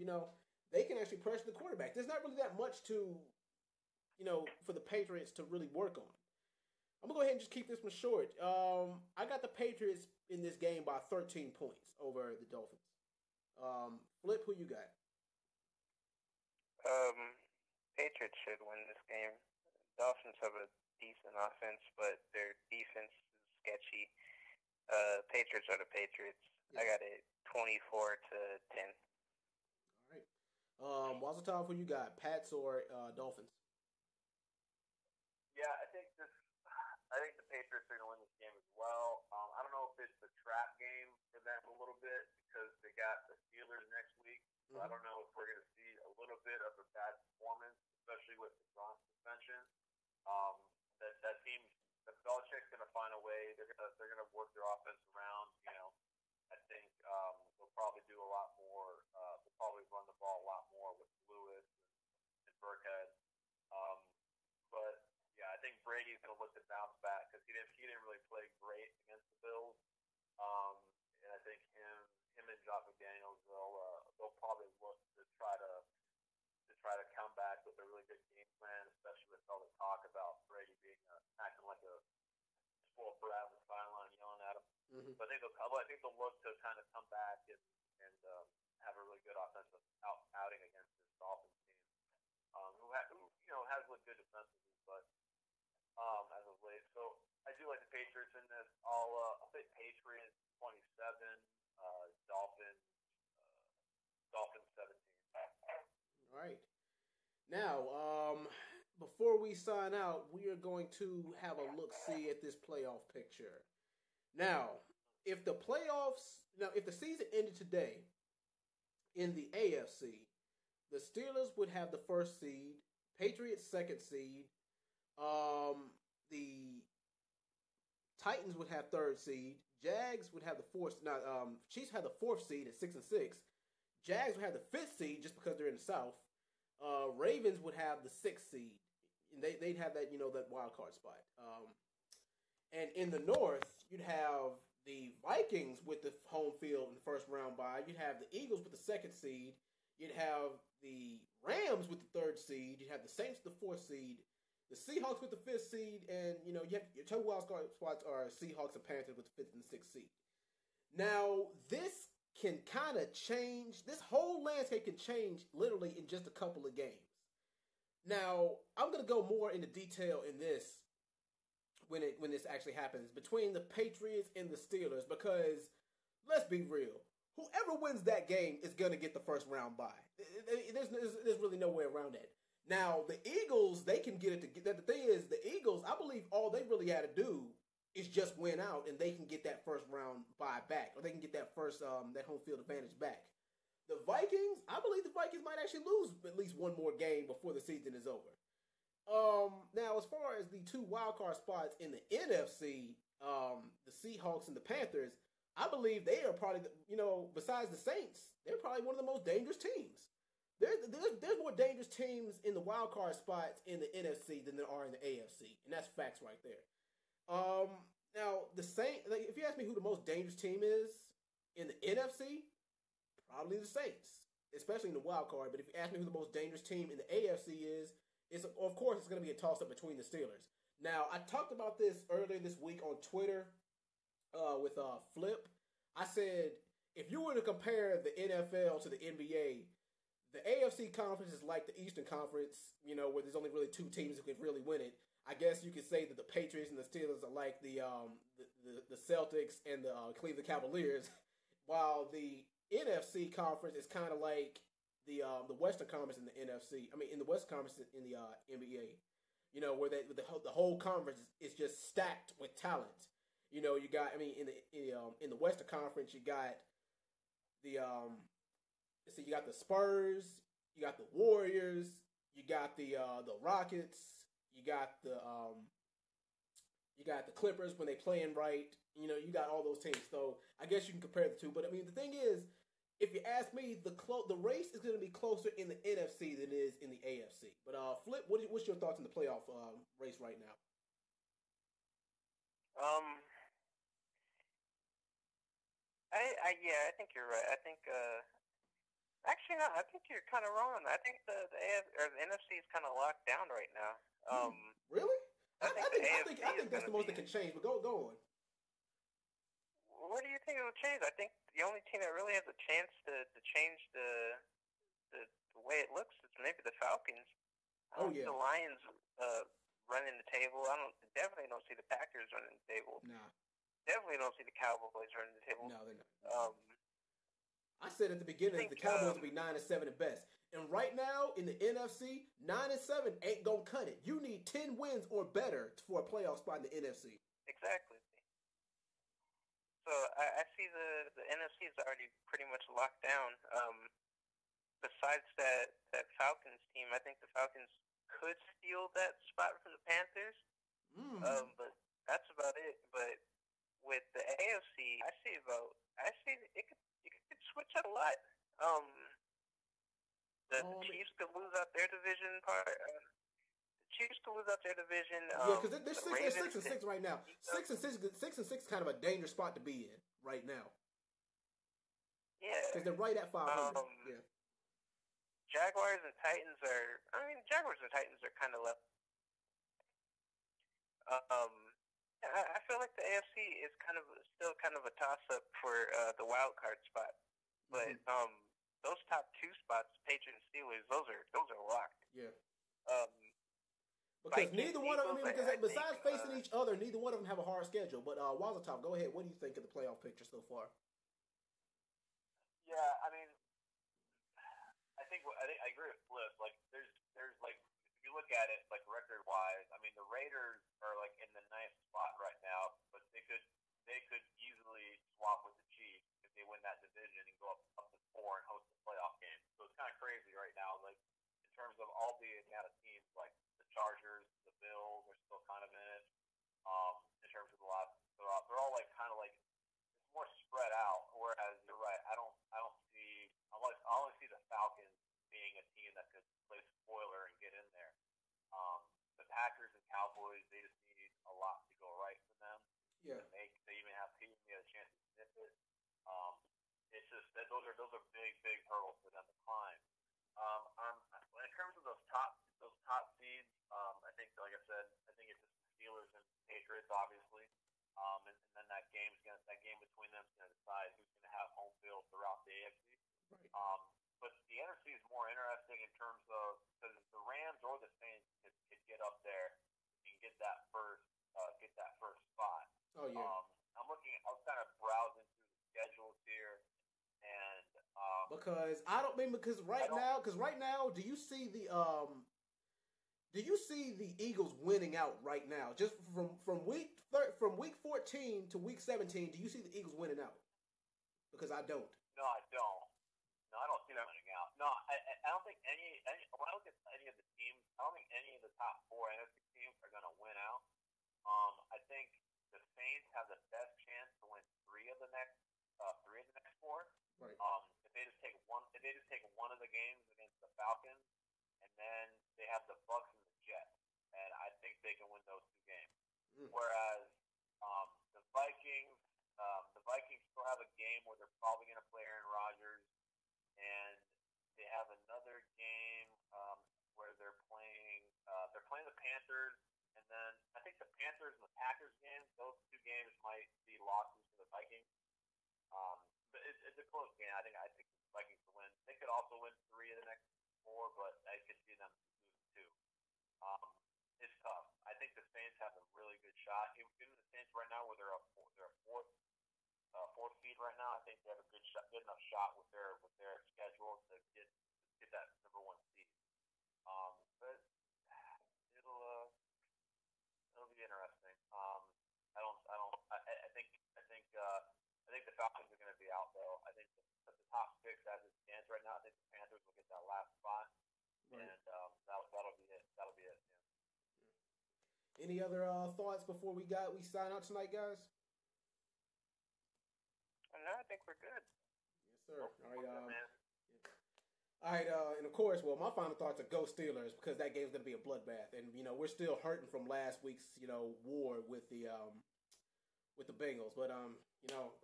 they can actually pressure the quarterback. There's not really that much to, for the Patriots to really work on. I'm going to go ahead and just keep this one short. I got the Patriots in this game by 13 points over the Dolphins. Flip, who you got? Patriots should win this game. Dolphins have a decent offense, but their defense is sketchy. Patriots are the Patriots. Yeah. I got it 24-10. All right. Wazatov, who you got? Pats or Dolphins? Yeah, I think the Patriots are going to win this game as well. I don't know if it's a trap game for them a little bit because they got the Steelers next week. So I don't know if we're going to see a little bit of a bad performance, especially with the Gronk suspension. That team, the Belichick's going to find a way. They're going to work their offense around. I think they'll probably do a lot more. They'll probably run the ball a lot more with Lewis and Burkhead. But yeah, I think Brady's going to look to bounce back because he didn't really play great against the Bills. And I think him and Josh McDaniels they'll probably look to try to come back with a really good game plan, especially with all the talk about Brady being acting like a spoiled brat on the sideline yelling at him. Mm-hmm. So I think they'll look to kind of come back and have a really good offensive outing against this Dolphins team, who has looked good defensively, but as of late. So I do like the Patriots in this. I'll say Patriots 27, Dolphins 17. All right. Now, before we sign out, we are going to have a look-see at this playoff picture. Now, if the season ended today in the AFC, the Steelers would have the first seed, Patriots second seed, the Titans would have third seed, Jags would have the fourth. Chiefs have the fourth seed at 6-6. Jags would have the fifth seed just because they're in the South. Ravens would have the sixth seed, and they'd have that that wild card spot. And in the North, you'd have the Vikings with the home field in the first round bye. You'd have the Eagles with the second seed. You'd have the Rams with the third seed. You'd have the Saints with the fourth seed. The Seahawks with the fifth seed, and you have your two wild card spots are Seahawks and Panthers with the fifth and sixth seed. Now, this can kind of change. This whole landscape can change literally in just a couple of games. Now, I'm going to go more into detail in this when this actually happens between the Patriots and the Steelers, because let's be real, whoever wins that game is going to get the first round bye. There's really no way around that. Now, the Eagles, they can get it. The thing is, the Eagles, I believe all they really had to do is just win out, and they can get that first round bye back, or they can get that first that home field advantage back. The Vikings, I believe the Vikings might actually lose at least one more game before the season is over. Now, as far as the two wildcard spots in the NFC, the Seahawks and the Panthers, I believe they are probably, besides the Saints, they're probably one of the most dangerous teams. There's more dangerous teams in the wildcard spots in the NFC than there are in the AFC, and that's facts right there. Now, the Saints, if you ask me who the most dangerous team is in the NFC, probably the Saints, especially in the wild card. But if you ask me who the most dangerous team in the AFC is, of course it's going to be a toss-up between the Steelers. Now, I talked about this earlier this week on Twitter with Flip. I said, if you were to compare the NFL to the NBA, the AFC conference is like the Eastern Conference, where there's only really two teams who can really win it. I guess you could say that the Patriots and the Steelers are like the Celtics and the Cleveland Cavaliers, while the NFC conference is kind of like the Western Conference in the NFC. I mean, in the Western Conference in the NBA. Where the whole conference is just stacked with talent. You got. I mean, in the Western Conference, you got the you got the Spurs, you got the Warriors, you got the Rockets, you got the Clippers when they playing right. You got all those teams. So I guess you can compare the two. But I mean, the thing is, if you ask me, the race is going to be closer in the NFC than it is in the AFC. But Flip, what's your thoughts on the playoff race right now? I think you're right. I think actually no, I think you're kind of wrong. I think the NFC is kind of locked down right now. Really? I think that's the most be... that can change. But go on. What do you think it will change? I think the only team that really has a chance to change the way it looks is maybe the Falcons. The Lions running the table. Definitely don't see the Packers running the table. Nah. Definitely don't see the Cowboys running the table. No, they're not. I said at the beginning the Cowboys will be 9-7 at best. And right now in the NFC, 9-7 ain't gonna cut it. You need 10 wins or better for a playoff spot in the NFC. Exactly. So I see the NFC is already pretty much locked down. Besides that Falcons team, I think the Falcons could steal that spot from the Panthers. But that's about it. But with the AFC, I see it could switch up a lot. The Chiefs could lose out their division part. Chiefs to lose out their division. Because they're 6-6 right now. 6-6 is kind of a dangerous spot to be in right now. Yeah, because they're right at 500. Yeah. Jaguars and Titans are. Jaguars and Titans are kind of left. I feel like the AFC is still kind of a toss up for the wild card spot, but those top two spots, Patriots and Steelers, those are locked. Yeah. Because Vikings, neither one of them, besides facing each each other, neither one of them have a hard schedule. But Wazatop, go ahead. What do you think of the playoff picture so far? Yeah, I agree with Flip. Like, there's like, if you look at it like record wise, the Raiders are like in the ninth spot right now, but they could easily swap with the Chiefs if they win that division and go up to 4 and host the playoff game. So it's kind of crazy right now, like in terms of all the amount of teams, like the Chargers, the Bills are still kind of in it. In terms of the last, they're all like kind of like it's more spread out. Whereas you're right, I only see the Falcons being a team that could play spoiler and get in there. The Packers and Cowboys, they just need a lot to go right for them. Yeah. They even have a chance to sniff it. It's just that those are big hurdles for them to climb. In terms of those top seeds, I think, like I said, I think it's just the Steelers and Patriots, obviously. And then that game between them is going to decide who's going to have home field throughout the AFC. Right. But the NFC is more interesting in terms of because the Rams or the Saints could get up there and get that first spot. Oh yeah. I was kind of browsing through the schedules here, and because right now, do you see the Eagles winning out right now? Just from week 14 to week 17, do you see the Eagles winning out? Because I don't. No, I don't. No, I don't see them winning out. No, I don't think any. When I look at any of the teams, I don't think any of the top 4 NFC teams are going to win out. I think the Saints have the best chance to win 3 of the next 4. Right. If they just take one of the games against the Falcons, and then they have the Bucs and the Jets, and I think they can win those 2 games. Whereas the Vikings still have a game where they're probably going to play Aaron Rodgers, and they have another game where they're playing the Panthers, and then I think the Panthers and the Packers games, those 2 games might be losses for the Vikings. But it's a close game. I think the Vikings will win. They could also win 3 of the next 4, but I could see them losing 2. It's tough. I think the Saints have a really good shot. Even the Saints right now, where they're a fourth seed right now, I think they have a good enough shot with their schedule to get that number 1 seed. But it'll be interesting. I think the Falcons are going to be out though. I think the top 6 as it stands right now, I think the Panthers will get that last spot, right. And that'll be it. That'll be it. Yeah. Any other thoughts before we sign out tonight, guys? No, I think we're good. Yes, sir. All right. All right, and of course, well, my final thoughts are go Steelers because that game's going to be a bloodbath, and we're still hurting from last week's war with the Bengals, but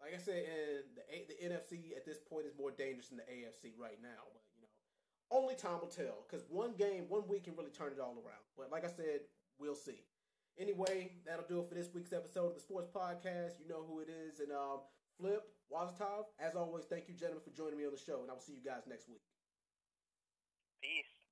like I said, the NFC at this point is more dangerous than the AFC right now, but only time will tell because one week can really turn it all around. But like I said, we'll see. Anyway, that'll do it for this week's episode of the Sports Podcast. You know who it is, and Flip Wazatov. As always, thank you, gentlemen, for joining me on the show, and I will see you guys next week. Peace.